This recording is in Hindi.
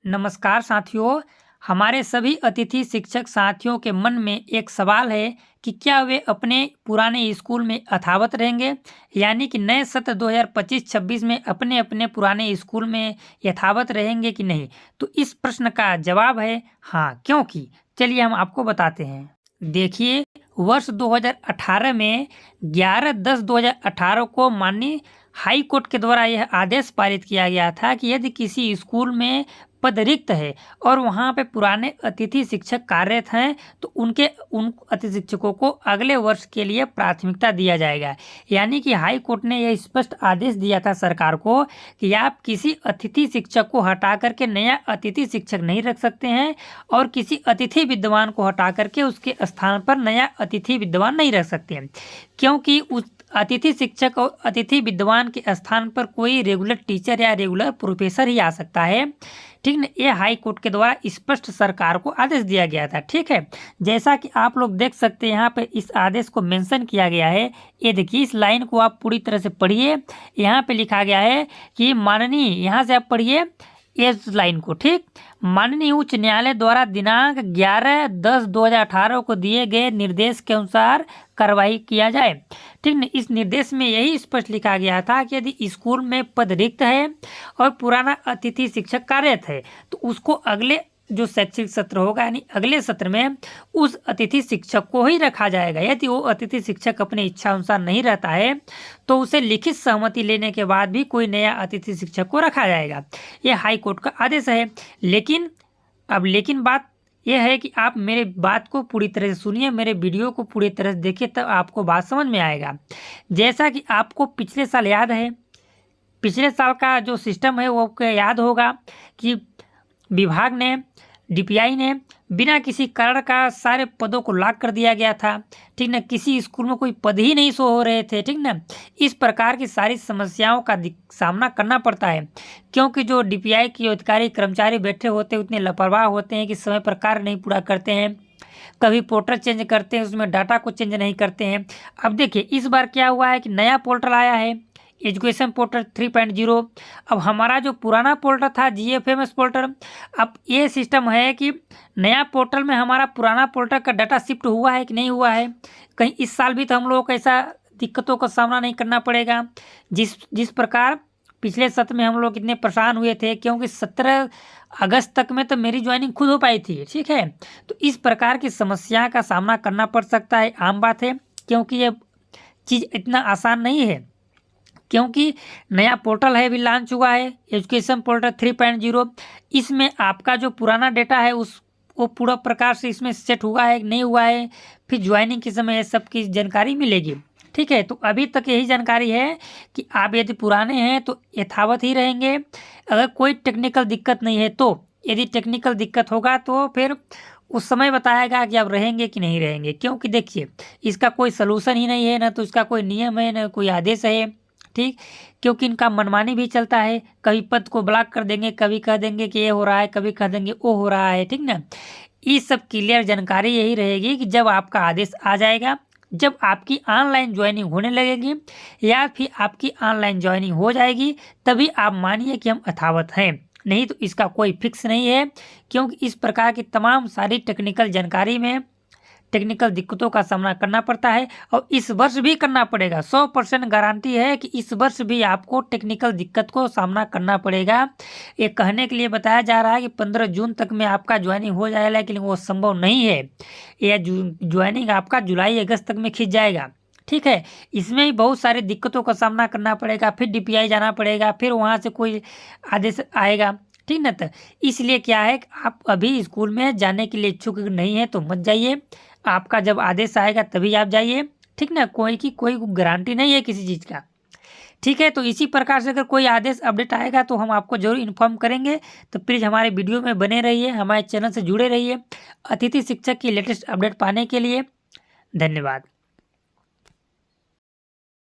नमस्कार साथियों। हमारे सभी अतिथि शिक्षक साथियों के मन में एक सवाल है कि क्या वे अपने पुराने स्कूल में यथावत रहेंगे, यानी कि नए सत्र 2025-26 में अपने अपने पुराने स्कूल में यथावत रहेंगे कि नहीं। तो इस प्रश्न का जवाब है हाँ, क्योंकि चलिए हम आपको बताते हैं। देखिए, वर्ष 2018 में 11/10/2018 को माननीय हाई कोर्ट के द्वारा यह आदेश पारित किया गया था कि यदि किसी स्कूल में पद रिक्त है और वहाँ पे पुराने अतिथि शिक्षक कार्यरत हैं तो उन अतिथि शिक्षकों को अगले वर्ष के लिए प्राथमिकता दिया जाएगा। यानी कि हाई कोर्ट ने यह स्पष्ट आदेश दिया था सरकार को कि आप किसी अतिथि शिक्षक को हटा करके नया अतिथि शिक्षक नहीं रख सकते हैं और किसी अतिथि विद्वान को हटा करके उसके स्थान पर नया अतिथि विद्वान नहीं रख सकते हैं, क्योंकि उस अतिथि शिक्षक और अतिथि विद्वान के स्थान पर कोई रेगुलर टीचर या रेगुलर प्रोफेसर ही आ सकता है। ठीक ना, ये हाई कोर्ट के द्वारा स्पष्ट सरकार को आदेश दिया गया था। ठीक है, जैसा कि आप लोग देख सकते हैं यहाँ पे इस आदेश को मेंशन किया गया है। ये देखिए, इस लाइन को आप पूरी तरह से पढ़िए। यहाँ पे लिखा गया है कि माननीय, यहाँ से आप पढ़िए इस लाइन को। ठीक, माननीय उच्च न्यायालय द्वारा दिनांक 11/10/2018 को दिए गए निर्देश के अनुसार कार्रवाई किया जाए। ठीक न, इस निर्देश में यही स्पष्ट लिखा गया था कि यदि स्कूल में पद रिक्त है और पुराना अतिथि शिक्षक कार्यरत है तो उसको अगले जो शैक्षिक सत्र होगा यानी अगले सत्र में उस अतिथि शिक्षक को ही रखा जाएगा। यदि वो अतिथि शिक्षक अपने इच्छा अनुसार नहीं रहता है तो उसे लिखित सहमति लेने के बाद भी कोई नया अतिथि शिक्षक को रखा जाएगा। यह हाई कोर्ट का आदेश है। लेकिन बात यह है कि आप मेरे बात को पूरी तरह से सुनिए, मेरे वीडियो को पूरी तरह से देखिए, तब आपको बात समझ में आएगा। जैसा कि आपको पिछले साल याद है, पिछले साल का जो सिस्टम है वो आपको याद होगा कि विभाग ने, डीपीआई ने बिना किसी कारण का सारे पदों को लॉक कर दिया गया था। ठीक ना, किसी स्कूल में कोई पद ही नहीं शो हो रहे थे। ठीक ना, इस प्रकार की सारी समस्याओं का सामना करना पड़ता है, क्योंकि जो डीपीआई के अधिकारी कर्मचारी बैठे होते हैं उतने लापरवाह होते हैं कि समय पर कार्य नहीं पूरा करते हैं। कभी पोर्टल चेंज करते हैं, उसमें डाटा को चेंज नहीं करते हैं। अब देखिए, इस बार क्या हुआ है कि नया पोर्टल आया है, एजुकेशन पोर्टल 3.0। अब हमारा जो पुराना पोर्टल था GFMS पोर्टल, अब ये सिस्टम है कि नया पोर्टल में हमारा पुराना पोर्टल का डाटा शिफ्ट हुआ है कि नहीं हुआ है। कहीं इस साल भी तो हम लोगों को ऐसा दिक्कतों का सामना नहीं करना पड़ेगा जिस प्रकार पिछले सत्र में हम लोग कितने परेशान हुए थे, क्योंकि 17 अगस्त तक में तो मेरी ज्वाइनिंग खुद हो पाई थी। ठीक है, तो इस प्रकार की समस्या का सामना करना पड़ सकता है, आम बात है, क्योंकि ये चीज़ इतना आसान नहीं है। क्योंकि नया पोर्टल है, भी लॉन्च हुआ है एजुकेशन पोर्टल 3.0। इसमें आपका जो पुराना डेटा है वो पूरा प्रकार से इसमें सेट हुआ है कि नहीं हुआ है, फिर ज्वाइनिंग के समय सब की जानकारी मिलेगी। ठीक है, तो अभी तक यही जानकारी है कि आप यदि पुराने हैं तो यथावत ही रहेंगे, अगर कोई टेक्निकल दिक्कत नहीं है तो। यदि टेक्निकल दिक्कत होगा तो फिर उस समय बताएगा कि आप रहेंगे कि नहीं रहेंगे। क्योंकि देखिए, इसका कोई सलूशन ही नहीं है, ना तो इसका कोई नियम है, ना कोई आदेश है। ठीक, क्योंकि इनका मनमानी भी चलता है, कभी पद को ब्लॉक कर देंगे, कभी कह देंगे कि ये हो रहा है, कभी कह देंगे वो हो रहा है। ठीक ना, ये सब क्लियर जानकारी यही रहेगी कि जब आपका आदेश आ जाएगा, जब आपकी ऑनलाइन ज्वाइनिंग होने लगेगी या फिर आपकी ऑनलाइन ज्वाइनिंग हो जाएगी, तभी आप मानिए कि हम यथावत हैं। नहीं तो इसका कोई फिक्स नहीं है, क्योंकि इस प्रकार की तमाम सारी टेक्निकल जानकारी में टेक्निकल दिक्कतों का सामना करना पड़ता है और इस वर्ष भी करना पड़ेगा। 100% गारंटी है कि इस वर्ष भी आपको टेक्निकल दिक्कत को सामना करना पड़ेगा। ये कहने के लिए बताया जा रहा है कि 15 जून तक में आपका ज्वाइनिंग हो जाएगा, लेकिन वो संभव नहीं है। यह ज्वाइनिंग आपका जुलाई अगस्त तक में खिंच जाएगा। ठीक है, इसमें भी बहुत सारी दिक्कतों का सामना करना पड़ेगा, फिर DPI जाना पड़ेगा, फिर वहाँ से कोई आदेश आएगा। ठीक ना, तो इसलिए क्या है कि आप अभी स्कूल में जाने के लिए इच्छुक नहीं है तो मत जाइए, आपका जब आदेश आएगा तभी आप जाइए। ठीक ना, कोई गारंटी नहीं है किसी चीज़ का। ठीक है, तो इसी प्रकार से अगर कोई आदेश अपडेट आएगा तो हम आपको जरूर इन्फॉर्म करेंगे। तो प्लीज़ हमारे वीडियो में बने रहिए, हमारे चैनल से जुड़े रहिए अतिथि शिक्षक की लेटेस्ट अपडेट पाने के लिए। धन्यवाद।